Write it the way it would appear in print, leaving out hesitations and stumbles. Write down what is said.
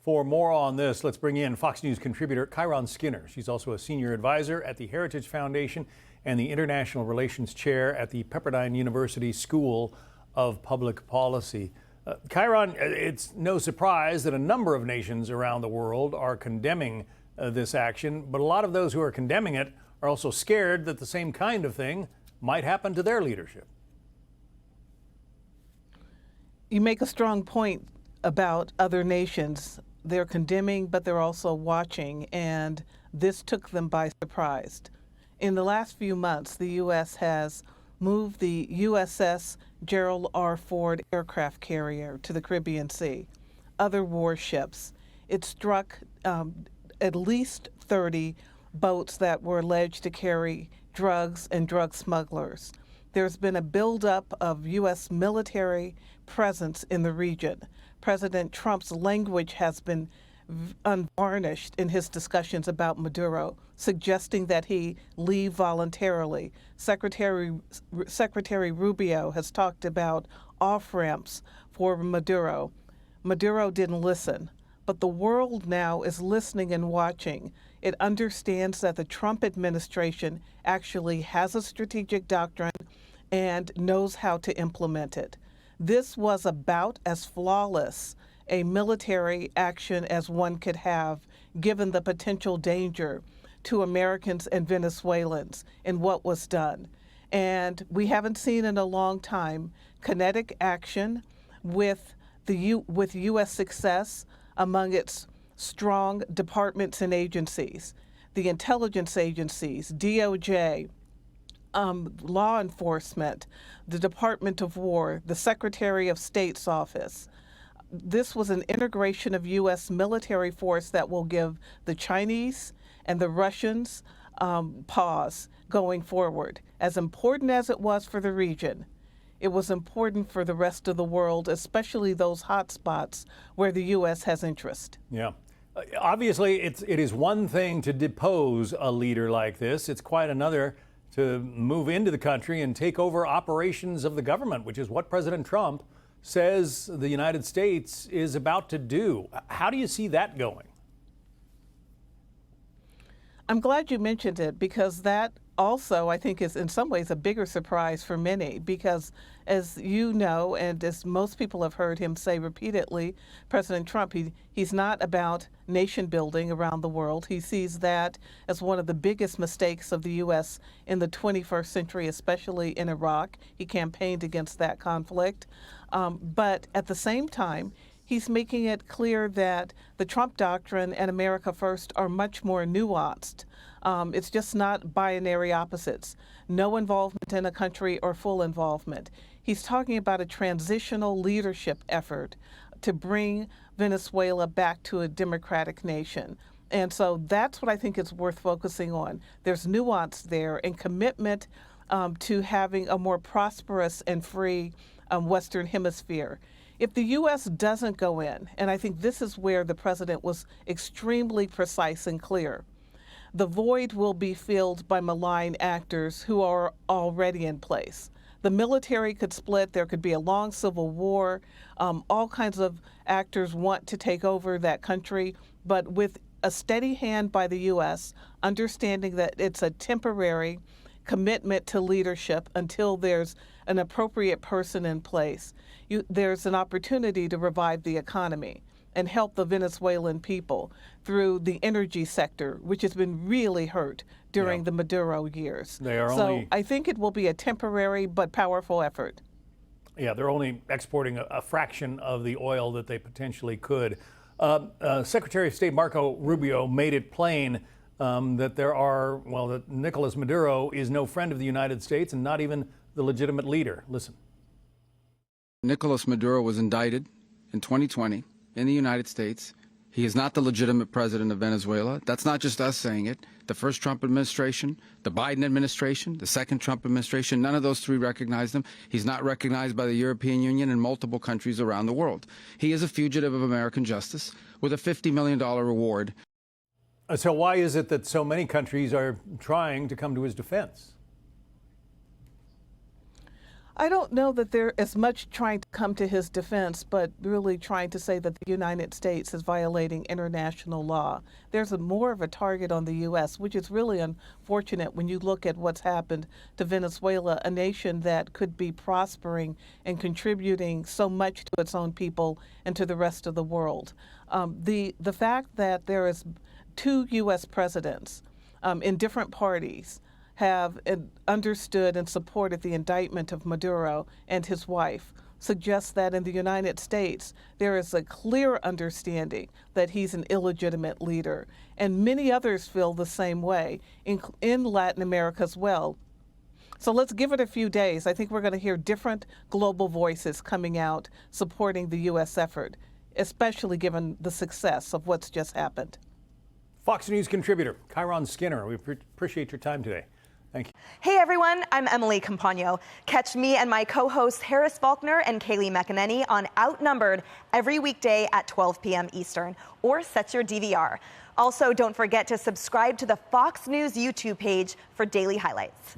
For more on this, let's bring in Fox News contributor Kieron Skinner. She's also a senior advisor at the Heritage Foundation and the International Relations Chair at the Pepperdine University School of Public Policy. Kieron, it's no surprise that a number of nations around the world are condemning this action, but a lot of those who are condemning it are also scared that the same kind of thing might happen to their leadership. You make a strong point about other nations. They're condemning, but they're also watching, and this took them by surprise. In the last few months, the U.S. has moved the USS Gerald R. Ford aircraft carrier to the Caribbean Sea, other warships. It struck at least 30 boats that were alleged to carry drugs and drug smugglers. There's been a buildup of U.S. military presence in the region. President Trump's language has been unvarnished in his discussions about Maduro, suggesting that he leave voluntarily. Secretary Rubio has talked about off-ramps for Maduro. Maduro didn't listen, but the world now is listening and watching. It understands that the Trump administration actually has a strategic doctrine and knows how to implement it. This was about as flawless a military action as one could have, given the potential danger to Americans and Venezuelans in what was done. And we haven't seen in a long time kinetic action with U.S. success among its strong departments and agencies, the intelligence agencies, DOJ, law enforcement, the Department of War, the Secretary of State's office. This was an integration of U.S. military force that will give the Chinese and the Russians pause going forward. As important as it was for the region, it was important for the rest of the world, especially those hotspots where the U.S. has interest. Yeah. Obviously, it is one thing to depose a leader like this. It's quite another to move into the country and take over operations of the government, which is what President Trump says the United States is about to do. How do you see that going? I'm glad you mentioned it, because that also, I think, is in some ways a bigger surprise for many, because as you know, and as most people have heard him say repeatedly, President Trump, he's not about nation building around the world. He sees that as one of the biggest mistakes of the U.S. in the 21st century, especially in Iraq. He campaigned against that conflict. But at the same time, he's making it clear that the Trump doctrine and America First are much more nuanced. It's just not binary opposites. No involvement in a country or full involvement. He's talking about a transitional leadership effort to bring Venezuela back to a democratic nation. And so that's what I think is worth focusing on. There's nuance there and commitment to having a more prosperous and free Western Hemisphere. If the U.S. doesn't go in, and I think this is where the president was extremely precise and clear, the void will be filled by malign actors who are already in place. The military could split. There could be a long civil war. All kinds of actors want to take over that country, but with a steady hand by the U.S., understanding that it's a temporary commitment to leadership until there's an appropriate person in place. There's an opportunity to revive the economy and help the Venezuelan people through the energy sector, which has been really hurt during the Maduro years. So I think it will be a temporary but powerful effort. Yeah, they're only exporting a fraction of the oil that they potentially could. Secretary of State Marco Rubio made it plain that that Nicolas Maduro is no friend of the United States and not even the legitimate leader. Listen. Nicolas Maduro was indicted in 2020 in the United States. He is not the legitimate president of Venezuela. That's not just us saying it. The first Trump administration, the Biden administration, the second Trump administration, none of those three recognized him. He's not recognized by the European Union and multiple countries around the world. He is a fugitive of American justice with a $50 million reward. So why is it that so many countries are trying to come to his defense? I don't know that they're as much trying to come to his defense, but really trying to say that the United States is violating international law. There's more of a target on the U.S., which is really unfortunate when you look at what's happened to Venezuela, a nation that could be prospering and contributing so much to its own people and to the rest of the world. The fact that there is 2 U.S. presidents in different parties have understood and supported the indictment of Maduro and his wife suggests that in the United States there is a clear understanding that he's an illegitimate leader. And many others feel the same way in Latin America as well. So let's give it a few days. I think we're going to hear different global voices coming out supporting the U.S. effort, especially given the success of what's just happened. Fox News contributor Kyron Skinner, we appreciate your time today. Thank you. Hey everyone, I'm Emily Campagno. Catch me and my co-hosts Harris Faulkner and Kaylee McEnany on Outnumbered every weekday at 12 p.m. Eastern, or set your DVR. Also, don't forget to subscribe to the Fox News YouTube page for daily highlights.